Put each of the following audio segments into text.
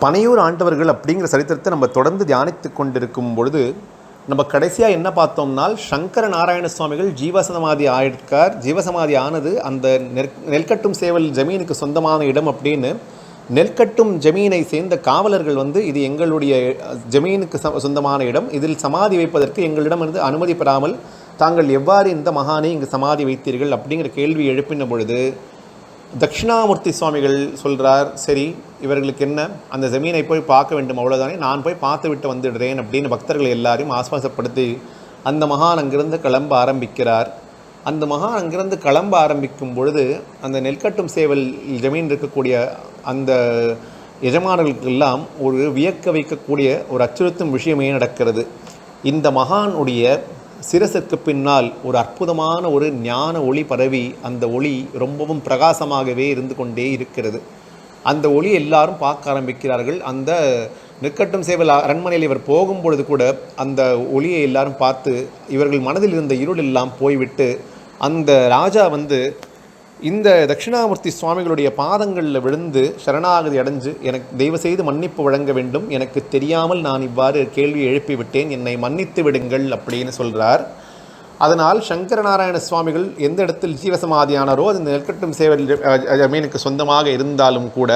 பனையூர் ஆண்டவர்கள் அப்படிங்கிற சரித்திரத்தை நம்ம தொடர்ந்து தியானித்து கொண்டிருக்கும் பொழுது நம்ம கடைசியாக என்ன பார்த்தோம்னால் சங்கர நாராயண சுவாமிகள் ஜீவசமாதி ஆயிருக்கார். ஜீவசமாதி ஆனது அந்த நெல்கட்டும் சேவல் ஜமீனுக்கு சொந்தமான இடம் அப்படின்னு நெல்கட்டும் ஜமீனை சேர்ந்த காவலர்கள் இது எங்களுடைய ஜமீனுக்கு சொந்தமான இடம், இதில் சமாதி வைப்பதற்கு எங்களிடமிருந்து அனுமதி பெறாமல் தாங்கள் எவ்வாறு இந்த மகானை இங்கு சமாதி வைத்தீர்கள் அப்படிங்கிற கேள்வி எழுப்பின பொழுது தட்சிணாமூர்த்தி சுவாமிகள் சொல்கிறார், சரி இவர்களுக்கு என்ன, அந்த ஜமீனை போய் பார்க்க வேண்டும், அவ்வளோதானே, நான் போய் பார்த்து விட்டு வந்துடுறேன் அப்படின்னு பக்தர்கள் எல்லாரையும் ஆஸ்வாசப்படுத்தி அந்த மகான் அங்கிருந்து கிளம்ப ஆரம்பிக்கிறார். அந்த மகான் அங்கிருந்து கிளம்ப ஆரம்பிக்கும் பொழுது அந்த நெல்கட்டும் சேவல் ஜமீன் இருக்கக்கூடிய அந்த எஜமானர்களுக்கெல்லாம் ஒரு வியக்க வைக்கக்கூடிய ஒரு அச்சுறுத்தும் விஷயமே நடக்கிறது. இந்த மகானுடைய சிரசுக்கு பின்னால் ஒரு அற்புதமான ஒரு ஞான ஒளி பரவி அந்த ஒளி ரொம்பவும் பிரகாசமாகவே இருந்து கொண்டே இருக்கிறது. அந்த ஒளி எல்லாரும் பார்க்க ஆரம்பிக்கிறார்கள். அந்த நெற்கட்டும் சேவல் அரண்மனையில் இவர் போகும்பொழுது கூட அந்த ஒளியை எல்லாரும் பார்த்து இவர்கள் மனதில் இருந்த இருள் எல்லாம் போய்விட்டு அந்த ராஜா இந்த தட்சிணாமூர்த்தி சுவாமிகளுடைய பாதங்களில் விழுந்து சரணாகதி அடைஞ்சு எனக்கு தயவு செய்து மன்னிப்பு வழங்க வேண்டும், எனக்கு தெரியாமல் நான் இவ்வாறு கேள்வி எழுப்பிவிட்டேன், என்னை மன்னித்து விடுங்கள் அப்படின்னு சொல்கிறார். அதனால் சங்கரநாராயண சுவாமிகள் எந்த இடத்தில் ஜீவசமாதியானாரோ அது நெல்கட்டும் சேவல் ஜமீனுக்கு சொந்தமாக இருந்தாலும் கூட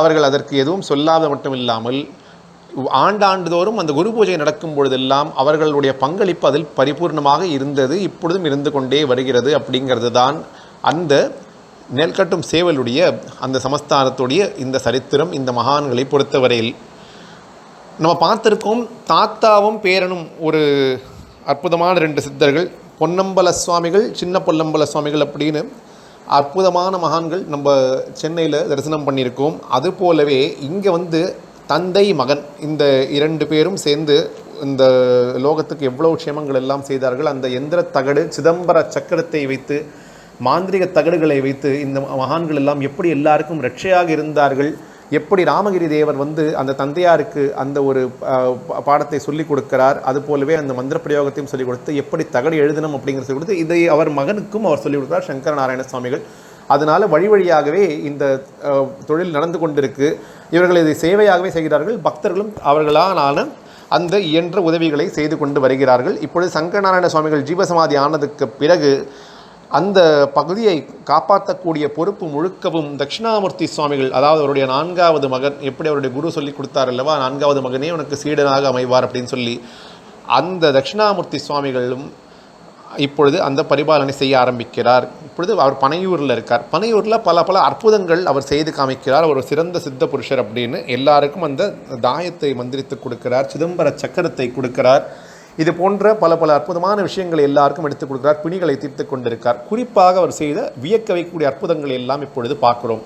அவர்கள் அதற்கு எதுவும் சொல்லாத மட்டும் இல்லாமல் ஆண்டாண்டுதோறும் அந்த குரு பூஜை நடக்கும் பொழுதெல்லாம் அவர்களுடைய பங்களிப்பு அதில் பரிபூர்ணமாக இருந்தது, இப்பொழுதும் இருந்து கொண்டே வருகிறது. அப்படிங்கிறது தான் அந்த நெல்கட்டும் சேவலுடைய அந்த சமஸ்தானத்துடைய இந்த சரித்திரம். இந்த மகான்களை பொறுத்தவரையில் நம்ம பார்த்துருக்கோம், தாத்தாவும் பேரனும் ஒரு அற்புதமான 2 சித்தர்கள், பொன்னம்பல சுவாமிகள் சின்ன பொன்னம்பல சுவாமிகள் அப்படின்னு அற்புதமான மகான்கள் நம்ம சென்னையில் தரிசனம் பண்ணியிருக்கோம். அதுபோலவே இங்கே தந்தை மகன் இந்த 2 பேரும் சேர்ந்து இந்த லோகத்துக்கு எவ்வளோ க்ஷேமங்கள் எல்லாம் செய்தார்கள். அந்த எந்திர தகடு சிதம்பர சக்கரத்தை வைத்து மாந்திரிக தகடுகளை வைத்து இந்த மகான்கள் எல்லாம் எப்படி எல்லாருக்கும் ரட்சையாக இருந்தார்கள், எப்படி ராமகிரி தேவர் அந்த தந்தையாருக்கு அந்த ஒரு பாடத்தை சொல்லிக் கொடுக்கிறார், அதுபோலவே அந்த மந்திர பிரயோகத்தையும் சொல்லிக் கொடுத்து எப்படி தகடு எழுதணும் அப்படிங்கிறத சொல்லிக் கொடுத்து இதை அவர் மகனுக்கும் அவர் சொல்லிக் கொடுக்கிறார் சங்கர நாராயண சுவாமிகள். அதனால் வழி வழியாகவே இந்த தொழில் நடந்து கொண்டிருக்கு. இவர்கள் இதை சேவையாகவே செய்கிறார்கள். பக்தர்களும் அவர்களான அந்த இயன்ற உதவிகளை செய்து கொண்டு வருகிறார்கள். இப்பொழுது சங்கரநாராயண சுவாமிகள் ஜீவசமாதி ஆனதுக்கு பிறகு அந்த பகுதியை காப்பாற்றக்கூடிய பொறுப்பு முழுக்கவும் தட்சிணாமூர்த்தி சுவாமிகள், அதாவது அவருடைய 4வது மகன், எப்படி அவருடைய குரு சொல்லி கொடுத்தார் அல்லவா, 4வது மகனே உனக்கு சீடனாக அமைவார் அப்படின்னு சொல்லி அந்த தட்சிணாமூர்த்தி சுவாமிகளும் இப்பொழுது அந்த பரிபாலனை செய்ய ஆரம்பிக்கிறார். இப்பொழுது அவர் பனையூரில் இருக்கார். பனையூரில் பல பல அற்புதங்கள் அவர் செய்து காமிக்கிறார். அவர் ஒரு சிறந்த சித்த புருஷர் அப்படின்னு எல்லாருக்கும் அந்த தாயத்தை மந்திரித்து கொடுக்கிறார், சிதம்பர சக்கரத்தை கொடுக்கிறார். இது போன்ற பல பல அற்புதமான விஷயங்களை எல்லாருக்கும் எடுத்துக் கொடுக்கிறார், பிணிகளை தீர்த்து கொண்டிருக்கார். குறிப்பாக அவர் செய்த வியக்க வைக்கக்கூடிய அற்புதங்களை எல்லாம் இப்பொழுது பார்க்குறோம்.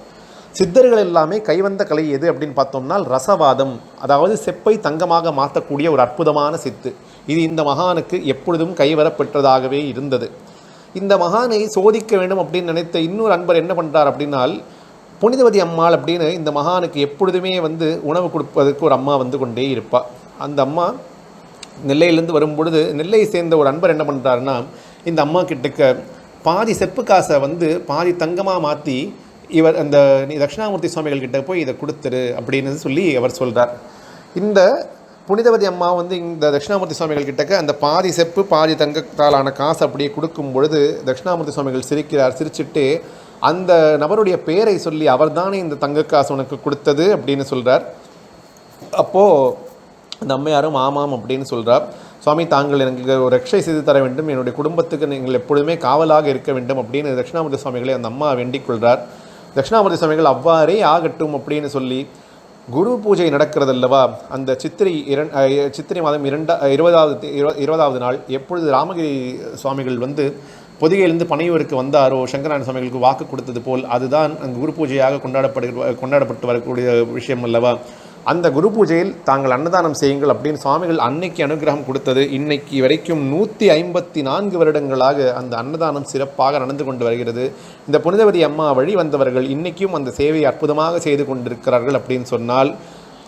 சித்தர்கள் எல்லாமே கைவந்த கலை எது அப்படின்னு பார்த்தோம்னா ரசவாதம், அதாவது செப்பை தங்கமாக மாற்றக்கூடிய ஒரு அற்புதமான சித்து. இது இந்த மகானுக்கு எப்பொழுதும் கைவரப்பெற்றதாகவே இருந்தது. இந்த மகானை சோதிக்க வேண்டும் அப்படின்னு நினைத்த இன்னொரு அன்பர் என்ன பண்ணுறார் அப்படின்னால், புனிதவதி அம்மாள் அப்படின்னு இந்த மகானுக்கு எப்பொழுதுமே உணவு கொடுப்பதற்கு ஒரு அம்மா கொண்டே இருப்பாள். அந்த அம்மா நெல்லையிலேருந்து வரும்பொழுது நெல்லையை சேர்ந்த ஒரு அன்பர் என்ன பண்ணுறாருன்னா, இந்த அம்மா கிட்டக்க பாதி செப்பு காசை பாதி தங்கமாக மாற்றி இவர் அந்த தட்சிணாமூர்த்தி சுவாமிகள் கிட்ட போய் இதை கொடுத்துரு அப்படின்னு சொல்லி அவர் சொல்கிறார். இந்த புனிதவதி அம்மா இந்த தட்சிணாமூர்த்தி சுவாமிகள் கிட்டக்க அந்த பாதி செப்பு பாதி தங்கத்தாலான காசு அப்படியே கொடுக்கும் பொழுது தட்சிணாமூர்த்தி சுவாமிகள் சிரிக்கிறார். சிரிச்சுட்டு அந்த நபருடைய பேரை சொல்லி அவர் தானே இந்த தங்க காசு உனக்கு கொடுத்தது அப்படின்னு சொல்கிறார். அப்போது அந்த அம்மையாரும் ஆமாம் அப்படின்னு சொல்கிறார். சுவாமி, தாங்கள் எனக்கு ஒரு ரட்சை செய்து தர வேண்டும், என்னுடைய குடும்பத்துக்கு நீங்கள் எப்பொழுதுமே காவலாக இருக்க வேண்டும் அப்படின்னு தட்சிணாமூர்த்தி சுவாமிகளை அந்த அம்மா வேண்டிக் கொள்கிறார். தட்சிணாமூர்த்தி சுவாமிகள் அவ்வாறே ஆகட்டும் அப்படின்னு சொல்லி குரு பூஜை நடக்கிறதல்லவா, அந்த சித்திரை மாதம் 20வது நாள் எப்பொழுது ராமகிரி சுவாமிகள் பொதிகையிலிருந்து பனையூருக்கு வந்தாரோ, சங்கரநாராயண சுவாமிகளுக்கு வாக்கு கொடுத்தது போல் அதுதான் அங்கு குரு பூஜையாக கொண்டாடப்பட்டு வரக்கூடிய விஷயம் அல்லவா. அந்த குரு பூஜையில் தாங்கள் அன்னதானம் செய்யுங்கள் அப்படின்னு சுவாமிகள் அன்னைக்கு அனுகிரகம் கொடுத்தது. இன்னைக்கு வரைக்கும் 154 வருடங்களாக அந்த அன்னதானம் சிறப்பாக நடந்து கொண்டு வருகிறது. இந்த புனிதவதி அம்மா வழி வந்தவர்கள் இன்றைக்கும் அந்த சேவையை அற்புதமாக செய்து கொண்டிருக்கிறார்கள் அப்படின்னு சொன்னால்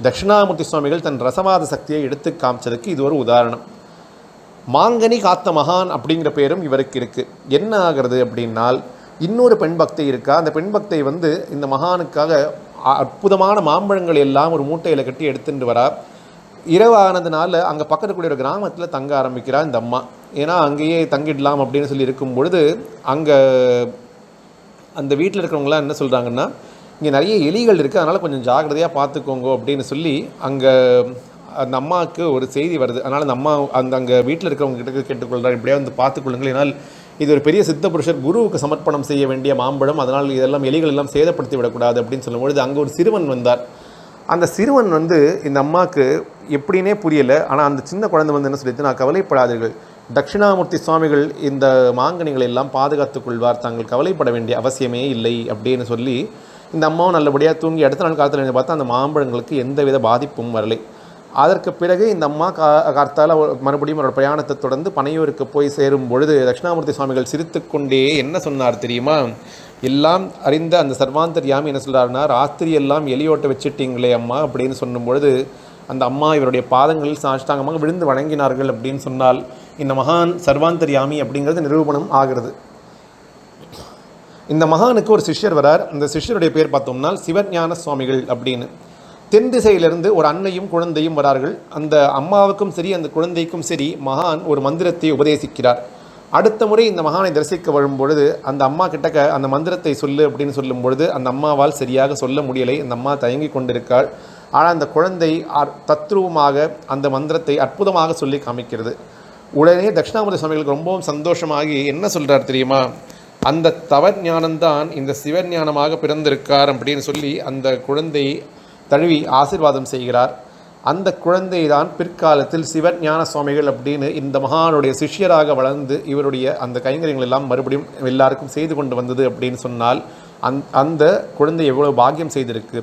தட்சிணாமூர்த்தி சுவாமிகள் தன் ரசவாத சக்தியை எடுத்து காமிச்சதுக்கு இது ஒரு உதாரணம். மாங்கனி காத்த மகான் அப்படிங்கிற பேரும் இவருக்கு இருக்குது. என்ன ஆகிறது அப்படின்னால், இன்னொரு பெண் பக்தை இருக்கா. அந்த பெண் பக்தை இந்த மகானுக்காக அற்புதமான மாம்பழங்கள் எல்லாம் ஒரு மூட்டையில் கட்டி எடுத்துட்டு வரார். இரவு ஆனதுனால அங்கே பக்கத்தில் கூடிய ஒரு கிராமத்தில் தங்க ஆரம்பிக்கிறார் இந்த அம்மா. ஏன்னா அங்கேயே தங்கிடலாம் அப்படின்னு சொல்லி இருக்கும் பொழுது அங்கே அந்த வீட்டில் இருக்கிறவங்களாம் என்ன சொல்கிறாங்கன்னா, இங்கே நிறைய எலிகள் இருக்குது, அதனால் கொஞ்சம் ஜாக்கிரதையாக பார்த்துக்கோங்க அப்படின்னு சொல்லி அங்கே அந்த அம்மாவுக்கு ஒரு செய்தி வருது. அதனால் அந்த அம்மா அங்கே வீட்டில் இருக்கிறவங்க கிட்ட கேட்டுக்கொள்கிறார், இப்படியே வந்து பார்த்துக்கொள்ளுங்கள், ஏன்னால் இது ஒரு பெரிய சித்த புருஷர் குருவுக்கு சமர்ப்பணம் செய்ய வேண்டிய மாம்பழம், அதனால் இதெல்லாம் எலிகள் எல்லாம் சேதப்படுத்தி விடக்கூடாது அப்படின்னு சொல்லும்பொழுது அங்கே ஒரு சிறுவன் வந்தார். அந்த சிறுவன் வந்து இந்த அம்மாவுக்கு எப்படின்னே புரியலை. ஆனால் அந்த சின்ன குழந்தை வந்து என்ன சொல்லிட்டு, நான் கவலைப்படாதீர்கள், தட்சிணாமூர்த்தி சுவாமிகள் இந்த மாங்கனிகளை எல்லாம் பாதுகாத்துக் கொள்வார், தாங்கள் கவலைப்பட வேண்டிய அவசியமே இல்லை அப்படின்னு சொல்லி இந்த அம்மாவும் நல்லபடியாக தூங்கி அடுத்த நாள் காலத்தில் பார்த்தா அந்த மாம்பழங்களுக்கு எந்தவித பாதிப்பும் வரலை. அதற்கு பிறகு இந்த அம்மா கார்த்தால மறுபடியும் அவரோட பிரயாணத்தை தொடர்ந்து பனையூருக்கு போய் சேரும் பொழுது தட்சிணாமூர்த்தி சுவாமிகள் சிரித்து கொண்டே என்ன சொன்னார் தெரியுமா? எல்லாம் அறிந்த அந்த சர்வாந்தர்யாமி என்ன சொல்கிறாருன்னா, ராத்திரி எல்லாம் எலியோட்டை வச்சுட்டீங்களே அம்மா அப்படின்னு சொல்லும் பொழுது அந்த அம்மா இவருடைய பாதங்களில் சாஷ்டாங்கமாக விழுந்து வணங்கினார்கள் அப்படின்னு சொன்னால் இந்த மகான் சர்வாந்தர்யாமி அப்படிங்கிறது நிரூபணம் ஆகிறது. இந்த மகானுக்கு ஒரு சிஷ்யர் வரார். அந்த சிஷ்யருடைய பேர் பார்த்தோம்னா சிவஞான சுவாமிகள் அப்படின்னு. தென் திசையிலிருந்து ஒரு அன்னையும் குழந்தையும் வரார்கள். அந்த அம்மாவுக்கும் சரி அந்த குழந்தைக்கும் சரி மகான் ஒரு மந்திரத்தை உபதேசிக்கிறார். அடுத்த முறை இந்த மகானை தரிசிக்க வரும் பொழுது அந்த அம்மா கிட்டக்க அந்த மந்திரத்தை சொல்லு அப்படின்னு சொல்லும் பொழுது அந்த அம்மாவால் சரியாக சொல்ல முடியலை. அந்த அம்மா தயங்கி கொண்டிருக்காள். ஆனால் அந்த குழந்தை தத்ரூபமாக அந்த மந்திரத்தை அற்புதமாக சொல்லி காமிக்கிறது. உடனே தட்சிணாமூர்த்தி சுவாமிகளுக்கு ரொம்பவும் சந்தோஷமாகி என்ன சொல்கிறார் தெரியுமா? அந்த தவ ஞானம்தான் இந்த சிவஞானமாக பிறந்திருக்கார் அப்படின்னு சொல்லி அந்த குழந்தை தழுவி ஆசீர்வாதம் செய்கிறார். அந்த குழந்தை தான் பிற்காலத்தில் சிவஞான சுவாமிகள் அப்படின்னு இந்த மகானுடைய சிஷ்யராக வளர்ந்து இவருடைய அந்த கைங்கரியங்கள் எல்லாம் மறுபடியும் எல்லாருக்கும் செய்து கொண்டு வந்தது அப்படின்னு சொன்னால் அந்த குழந்தை எவ்வளோ பாக்கியம் செய்திருக்கு.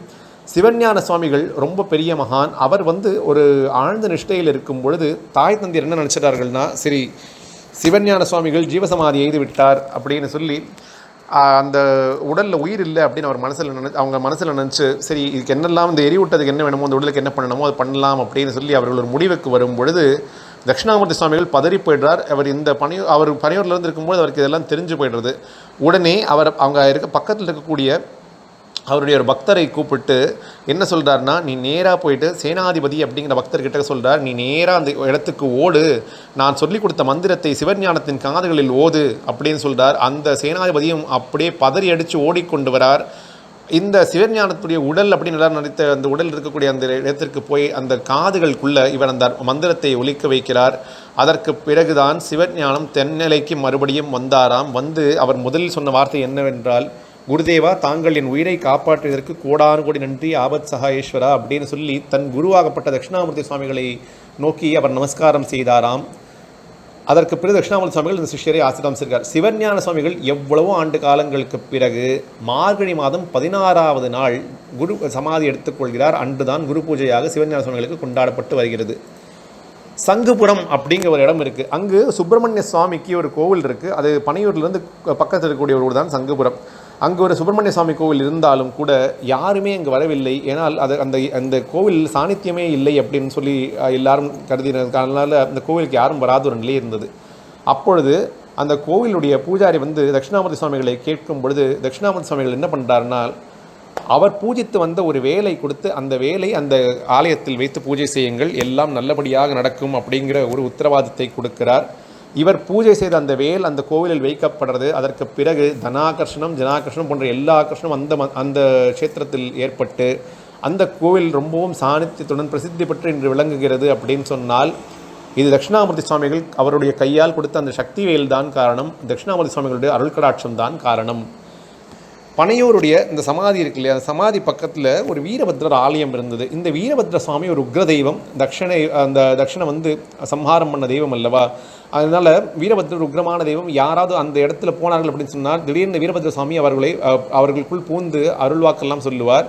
சிவஞான சுவாமிகள் ரொம்ப பெரிய மகான். அவர் வந்து ஒரு ஆழ்ந்த நிஷ்டையில் இருக்கும் பொழுது தாய் தந்தையர் என்ன நினச்சிட்டார்கள்னா, சரி சிவஞான சுவாமிகள் ஜீவசமாதி எய்து விட்டார் அப்படின்னு சொல்லி அந்த உடலில் உயிர் இல்லை அப்படின்னு அவர் அவங்க மனசில் நினச்சி, சரி இதுக்கு என்னெல்லாம் இந்த எரிவிட்டதுக்கு என்ன வேணுமோ அந்த உடலுக்கு என்ன பண்ணணுமோ அது பண்ணலாம் அப்படின்னு சொல்லி அவர்கள் ஒரு முடிவுக்கு வரும் பொழுது தட்சிணாமூர்த்தி சுவாமிகள் பதறி போய்டுறார். அவர் பனையூரில் இருக்கும்போது அவருக்கு இதெல்லாம் தெரிஞ்சு போய்டுறது. உடனே அவங்க பக்கத்தில் இருக்கக்கூடிய அவருடைய ஒரு பக்தரை கூப்பிட்டு என்ன சொல்கிறார்னா, நீ நேராக போயிட்டு சேனாதிபதி அப்படிங்கிற பக்தர்கிட்ட சொல்கிறார், நீ நேராக அந்த இடத்துக்கு ஓடு, நான் சொல்லிக் கொடுத்த மந்திரத்தை சிவஞானத்தின் காதுகளில் ஓது அப்படின்னு சொல்கிறார். அந்த சேனாதிபதியும் அப்படியே பதறி அடித்து ஓடிக்கொண்டு வரார். இந்த சிவஞானத்துடைய உடல் அப்படின்னு எல்லாரும் நினைத்த அந்த உடல் இருக்கக்கூடிய அந்த இடத்திற்கு போய் அந்த காதுகளுக்குள்ளே இவர் அந்த மந்திரத்தை ஒலிக்க வைக்கிறார். அதற்கு பிறகுதான் சிவஞானம் தென்னிலைக்கு மறுபடியும் வந்தாராம். வந்து அவர் முதலில் சொன்ன வார்த்தை என்னவென்றால், குருதேவா, தாங்கள் என் உயிரை காப்பாற்றுவதற்கு கோடானு கோடி நன்றி, ஆபத் சகாயேஸ்வரா அப்படின்னு சொல்லி தன் குருவாகப்பட்ட தட்சிணாமூர்த்தி சுவாமிகளை நோக்கி அவர் நமஸ்காரம் செய்தாராம். அதற்கு பிறகு தட்சிணாமூர்த்தி சுவாமிகள் இந்த சிஷ்யரை ஆசீர்வாதம் செய்கிறார். சிவஞான சுவாமிகள் எவ்வளவோ ஆண்டு காலங்களுக்கு பிறகு மார்கழி மாதம் 16வது நாள் குரு சமாதி எடுத்துக்கொள்கிறார். அன்றுதான் குரு பூஜையாக சிவஞான சுவாமிகளுக்கு கொண்டாடப்பட்டு வருகிறது. சங்குபுரம் அப்படிங்கிற ஒரு இடம் இருக்குது. அங்கு சுப்பிரமணிய சுவாமிக்கு ஒரு கோவில் இருக்குது. அது பனையூர்லேருந்து பக்கத்தில் இருக்கக்கூடிய ஒரு ஊர் தான் சங்குபுரம். அங்கு ஒரு சுப்பிரமணிய சுவாமி கோவில் இருந்தாலும் கூட யாருமே அங்கு வரவில்லை. ஏன்னால் அந்த கோவில் சாநித்தியமே இல்லை அப்படின்னு சொல்லி எல்லாரும் கருதினதுனால அந்த கோவிலுக்கு யாரும் வராத ஒரு நிலை இருந்தது. அப்பொழுது அந்த கோவிலுடைய பூஜாரி வந்து தட்சிணாமூர்த்தி சுவாமிகளை கேட்கும் பொழுது தட்சிணாமூர்த்தி சுவாமிகள் என்ன பண்ணுறாருன்னா, அவர் பூஜித்து வந்த ஒரு வேலை கொடுத்து அந்த வேலை அந்த ஆலயத்தில் வைத்து பூஜை செய்யுங்கள், எல்லாம் நல்லபடியாக நடக்கும் அப்படிங்கிற ஒரு உத்தரவாதத்தை கொடுக்கிறார். இவர் பூஜை செய்த அந்த வேல் அந்த கோவிலில் வைக்கப்படுறது. அதற்கு பிறகு தனாகர்ஷணம் ஜனாகர்ஷணம் போன்ற எல்லா ஆகர்ஷணம் அந்த க்ஷேத்திரத்தில் ஏற்பட்டு அந்த கோவில் ரொம்பவும் சாநித்தியத்துடன் பிரசித்தி பெற்று இன்று விளங்குகிறது அப்படின்னு சொன்னால் இது தட்சிணாமூர்த்தி சுவாமிகள் அவருடைய கையால் கொடுத்த அந்த சக்தி வேல் தான் காரணம். தட்சிணாமூர்த்தி சுவாமிகளுடைய அருள் கடாட்சம் தான் காரணம். பனையூருடைய இந்த சமாதி இருக்கு இல்லையா, அந்த சமாதி பக்கத்தில் ஒரு வீரபத்ரர் ஆலயம் இருந்தது. இந்த வீரபத்ர சுவாமி ஒரு உக்ர தெய்வம். தட்சணை வந்து சம்ஹாரம் பண்ண தெய்வம் அல்லவா, அதனால் வீரபத்ரர் உக்ரமான தெய்வம். யாராவது அந்த இடத்துல போனார்கள் அப்படின்னு சொன்னால் திடீர்னு வீரபத்ர சுவாமி அவர்களுக்குள் பூந்து அருள்வாக்கெல்லாம் சொல்லுவார்.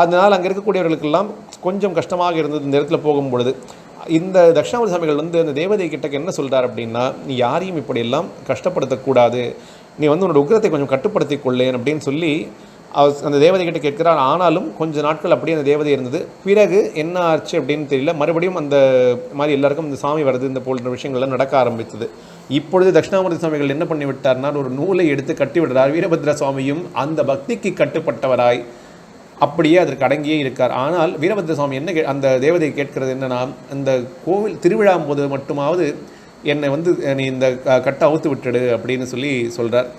அதனால் அங்கே இருக்கக்கூடியவர்களுக்கெல்லாம் கொஞ்சம் கஷ்டமாக இருந்தது இந்த இடத்துல போகும் பொழுது. இந்த தட்சிணாமூர்த்தி சுவாமிகள் வந்து அந்த தேவதை கிட்டக்கு என்ன சொல்கிறார் அப்படின்னா, நீ யாரையும் இப்படியெல்லாம் கஷ்டப்படுத்தக்கூடாது, நீ வந்து உன்னோட உக்கிரத்தை கொஞ்சம் கட்டுப்படுத்தி கொள்ளேன் அப்படின்னு சொல்லி அந்த தேவதை கிட்ட கேட்கிறார். ஆனாலும் கொஞ்ச நாட்கள் அப்படியே அந்த தேவதை இருந்தது. பிறகு என்ன ஆச்சு அப்படின்னு தெரியல. மறுபடியும் அந்த மாதிரி எல்லாருக்கும் இந்த சாமி வருது, இந்த போன்ற விஷயங்கள்லாம் நடக்க ஆரம்பித்தது. இப்பொழுது தட்சிணாமூர்த்தி சுவாமிகள் என்ன பண்ணி விட்டார்னா, ஒரு நூலை எடுத்து கட்டி விடுறார். வீரபத்ர சுவாமியும் அந்த பக்திக்கு கட்டுப்பட்டவராய் அப்படியே அதற்கு அடங்கியே இருக்கார். ஆனால் வீரபத்ர சுவாமி என்ன அந்த தேவதை கேட்கிறது என்னன்னா, இந்த கோவில் திருவிழா போது மட்டுமாவது என்னை வந்து நீ இந்த கட்டை அவுத்து விட்டுடு அப்படின்னு சொல்கிறார்.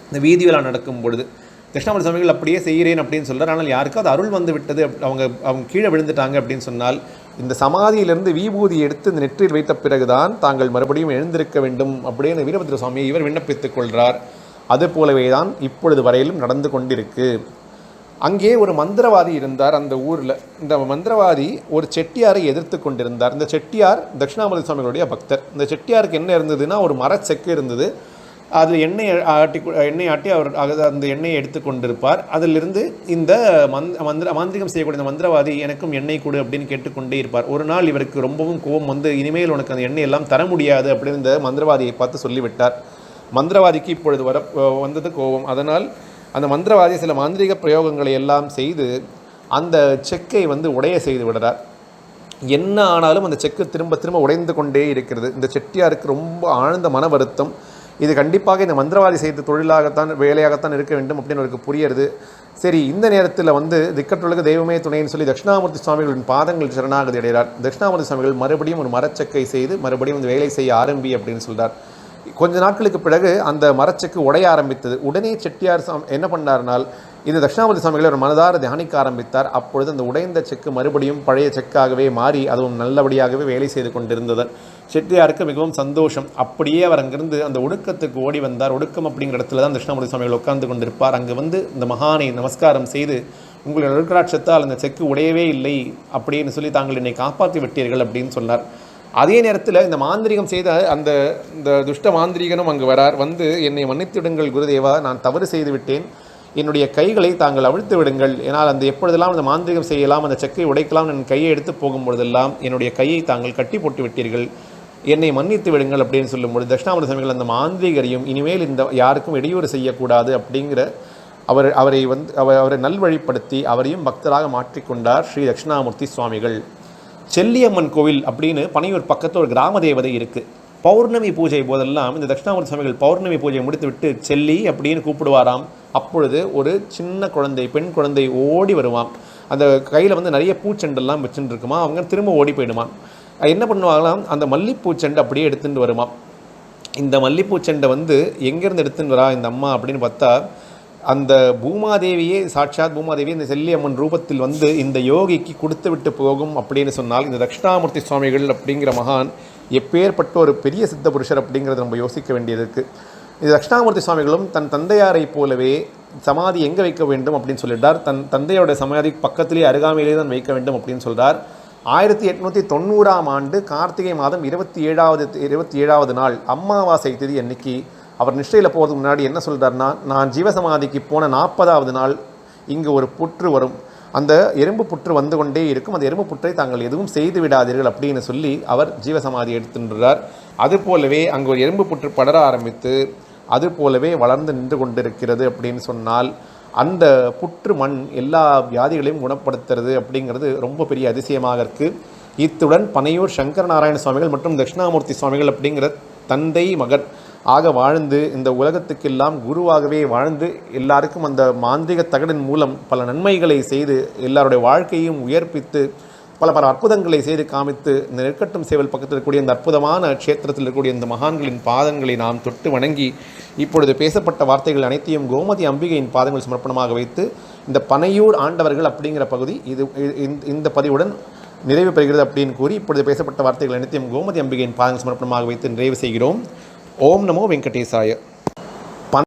இந்த வீதிவிழா நடக்கும் பொழுது தட்சிணாமூர்த்தி சுவாமிகள் அப்படியே செய்கிறேன் அப்படின்னு சொல்கிறார். ஆனால் யாருக்காவது அருள் வந்து விட்டது, அவங்க கீழே விழுந்துட்டாங்க அப்படின்னு சொன்னால் இந்த சமாதியிலிருந்து விபூதி எடுத்து இந்த நெற்றியில் வைத்த பிறகுதான் தாங்கள் மறுபடியும் எழுந்திருக்க வேண்டும் அப்படின்னு வீரபத்ர சுவாமியை இவர் விண்ணப்பித்துக் கொள்கிறார். அது போலவே தான் இப்பொழுது வரையிலும் நடந்து கொண்டிருக்கு. அங்கே ஒரு மந்திரவாதி இருந்தார் அந்த ஊரில். இந்த மந்திரவாதி ஒரு செட்டியாரை எதிர்த்து கொண்டிருந்தார். இந்த செட்டியார் தட்சிணாமூர்த்தி சுவாமிகளுடைய பக்தர். இந்த செட்டியாருக்கு என்ன இருந்ததுன்னா, ஒரு மரச்செக்கு இருந்தது. அதில் எண்ணெய் ஆட்டி அவர் அந்த எண்ணெயை எடுத்து கொண்டிருப்பார். அதிலிருந்து இந்த மாந்திரிகம் செய்யக்கூடிய இந்த மந்திரவாதி எனக்கும் எண்ணெய் கொடு அப்படின்னு கேட்டுக்கொண்டே இருப்பார். ஒரு நாள் இவருக்கு ரொம்பவும் கோபம் வந்து, இனிமேல் உனக்கு அந்த எண்ணெய் எல்லாம் தர முடியாது அப்படின்னு இந்த மந்திரவாதியை பார்த்து சொல்லிவிட்டார். மந்திரவாதிக்கு இப்பொழுது வந்தது கோபம். அதனால் அந்த மந்திரவாதி சில மாந்திரிக பிரயோகங்களை எல்லாம் செய்து அந்த செக்கை வந்து உடைய செய்து விடுறார். என்ன ஆனாலும் அந்த செக்கு திரும்ப திரும்ப உடைந்து கொண்டே இருக்கிறது. இந்த செட்டியாருக்கு ரொம்ப ஆழ்ந்த மன வருத்தம். இது கண்டிப்பாக இந்த மந்திரவாதி செய்த தொழிலாகத்தான், வேலையாகத்தான் இருக்க வேண்டும் அப்படின்னு அவருக்கு புரியுறது. சரி, இந்த நேரத்தில் வந்து திக்கற்றுலக தெய்வமே துணைன்னு சொல்லி தட்சிணாமூர்த்தி சுவாமிகளின் பாதங்கள் சரணாகதி அடைகிறார். தட்சிணாமூர்த்தி சுவாமிகள் மறுபடியும் ஒரு மரச்சக்கை செய்து மறுபடியும் அந்த வேலை செய்ய ஆரம்பி அப்படின்னு சொல்கிறார். கொஞ்ச நாட்களுக்கு பிறகு அந்த மரச்செக்கு உடைய ஆரம்பித்தது. உடனே செட்டியார் என்ன பண்ணார்னால், இந்த தட்சிணாமூர்த்தி சுவாமிகளை ஒரு மனதார தியானிக்க ஆரம்பித்தார். அப்பொழுது அந்த உடைந்த செக்கு மறுபடியும் பழைய செக்காகவே மாறி அதுவும் நல்லபடியாகவே வேலை செய்து கொண்டிருந்தது. செட்டியாருக்கு மிகவும் சந்தோஷம். அப்படியே அவர் அங்கிருந்து அந்த ஒடுக்கத்துக்கு ஓடி வந்தார். ஒடுக்கம் அப்படிங்கிற இடத்துல தான் தட்சிணாமூர்த்தி சுவாமிகள் உட்கார்ந்து கொண்டிருப்பார். அங்கே வந்து இந்த மகானை நமஸ்காரம் செய்து, உங்களுடைய அருட்கடாட்சத்தால் அந்த செக்கு உடையவே இல்லை அப்படின்னு சொல்லி தாங்கள் என்னை காப்பாற்றி விட்டீர்கள் அப்படின்னு சொன்னார். அதே நேரத்தில் இந்த மாந்திரிகம் செய்த இந்த துஷ்ட மாந்திரிகனும் அங்கு வரார். வந்து என்னை மன்னித்து விடுங்கள் குருதேவா, நான் தவறு செய்து விட்டேன், என்னுடைய கைகளை தாங்கள் அவிழ்த்து விடுங்கள். ஏன்னால் அந்த எப்பொழுதெல்லாம் அந்த மாந்திரிகம் செய்யலாம், அந்த செக்கை உடைக்கலாம், என் கையை எடுத்து போகும்பொழுதெல்லாம் என்னுடைய கையை தாங்கள் கட்டி போட்டு விட்டீர்கள், என்னை மன்னித்து விடுங்கள் அப்படின்னு சொல்லும்போது தட்சிணாமூர்த்தி சுவாமிகள் அந்த மாந்திரிகரையும் இனிமேல் இந்த யாருக்கும் இடையூறு செய்யக்கூடாது அப்படிங்கிற அவரை நல்வழிப்படுத்தி அவரையும் பக்தராக மாற்றிக்கொண்டார் ஸ்ரீ தட்சிணாமூர்த்தி சுவாமிகள். செல்லியம்மன் கோவில் அப்படின்னு பனையூர் பக்கத்தில் ஒரு கிராம தேவதை இருக்குது. பௌர்ணமி பூஜை போதெல்லாம் இந்த தட்சிணாமூர்த்தி சுவாமிகள் பௌர்ணமி பூஜையை முடித்துவிட்டு செல்லி அப்படின்னு கூப்பிடுவாராம். அப்பொழுது ஒரு சின்ன குழந்தை, பெண் குழந்தை ஓடி வருவான். அந்த கையில் வந்து நிறைய பூச்செண்டெல்லாம் வச்சுட்டு இருக்குமா, அவங்க திரும்ப ஓடி போயிடுமா. என்ன பண்ணுவாங்களாம், அந்த மல்லிப்பூச்செண்டை அப்படியே எடுத்துகிட்டு வருமா. இந்த மல்லிப்பூச்செண்டை வந்து எங்கேருந்து எடுத்துன்னு வரா இந்த அம்மா அப்படின்னு பார்த்தா, அந்த பூமாதேவியே, சாட்சாத் பூமாதேவி இந்த செல்லியம்மன் ரூபத்தில் வந்து இந்த யோகிக்கு கொடுத்து விட்டு போகும் அப்படின்னு சொன்னால், இந்த தட்சிணாமூர்த்தி சுவாமிகள் அப்படிங்கிற மகான் எப்பேற்பட்ட ஒரு பெரிய சித்த புருஷர் அப்படிங்கிறத நம்ம யோசிக்க வேண்டியது இருக்குது. இந்த தட்சிணாமூர்த்தி சுவாமிகளும் தன் தந்தையாரை போலவே சமாதி எங்கே வைக்க வேண்டும் அப்படின்னு சொல்லிட்டார். தன் தந்தையோட சமாதி பக்கத்திலே அருகாமையிலே தான் வைக்க வேண்டும் அப்படின்னு சொல்கிறார். 1890ஆம் ஆண்டு கார்த்திகை மாதம் 27வது நாள் அமாவாசை திதி அன்னைக்கு அவர் நிஷ்டையில் போகிறதுக்கு முன்னாடி என்ன சொல்கிறார்னா, நான் ஜீவசமாதிக்கு போன 40வது நாள் இங்கு ஒரு புற்று வரும், அந்த எறும்பு புற்று வந்து கொண்டே இருக்கும், அந்த எறும்பு புற்றை தாங்கள் எதுவும் செய்து விடாதீர்கள் அப்படின்னு சொல்லி அவர் ஜீவசமாதி எடுத்துன்றார். அதுபோலவே அங்கே ஒரு எறும்பு புற்று படர ஆரம்பித்து அது போலவே வளர்ந்து நின்று கொண்டிருக்கிறது அப்படின்னு சொன்னால், அந்த புற்று மண் எல்லா வியாதிகளையும் குணப்படுத்துறது அப்படிங்கிறது ரொம்ப பெரிய அதிசயமாக இருக்குது. இத்துடன் பனையூர் சங்கர நாராயண சுவாமிகள் மற்றும் தட்சிணாமூர்த்தி சுவாமிகள் அப்படிங்கிற தந்தை மகன் ஆக வாழ்ந்து இந்த உலகத்துக்கெல்லாம் குருவாகவே வாழ்ந்து எல்லாருக்கும் அந்த மாந்திரிக தகடின் மூலம் பல நன்மைகளை செய்து எல்லாருடைய வாழ்க்கையும் உயர்ப்பித்து பல அற்புதங்களை செய்து காமித்து இந்த நெற்கட்டும் சேவல் பக்கத்தில் இருக்கக்கூடிய இந்த அற்புதமான க்ஷேத்திரத்தில் இருக்கக்கூடிய இந்த மகான்களின் பாதங்களை நாம் தொட்டு வணங்கி இப்பொழுது பேசப்பட்ட வார்த்தைகள் அனைத்தையும் கோமதி அம்பிகையின் பாதங்கள் சமர்ப்பணமாக வைத்து இந்த பனையூர் ஆண்டவர்கள் அப்படிங்கிற பகுதி இந்த பதிவுடன் நிறைவு பெறுகிறது அப்படின்னு கூறி இப்பொழுது பேசப்பட்ட வார்த்தைகள் அனைத்தையும் கோமதி அம்பிகையின் பாதங்கள் சமர்ப்பணமாக வைத்து நிறைவு செய்கிறோம். ஓம் நமோ வெங்கடேசாய.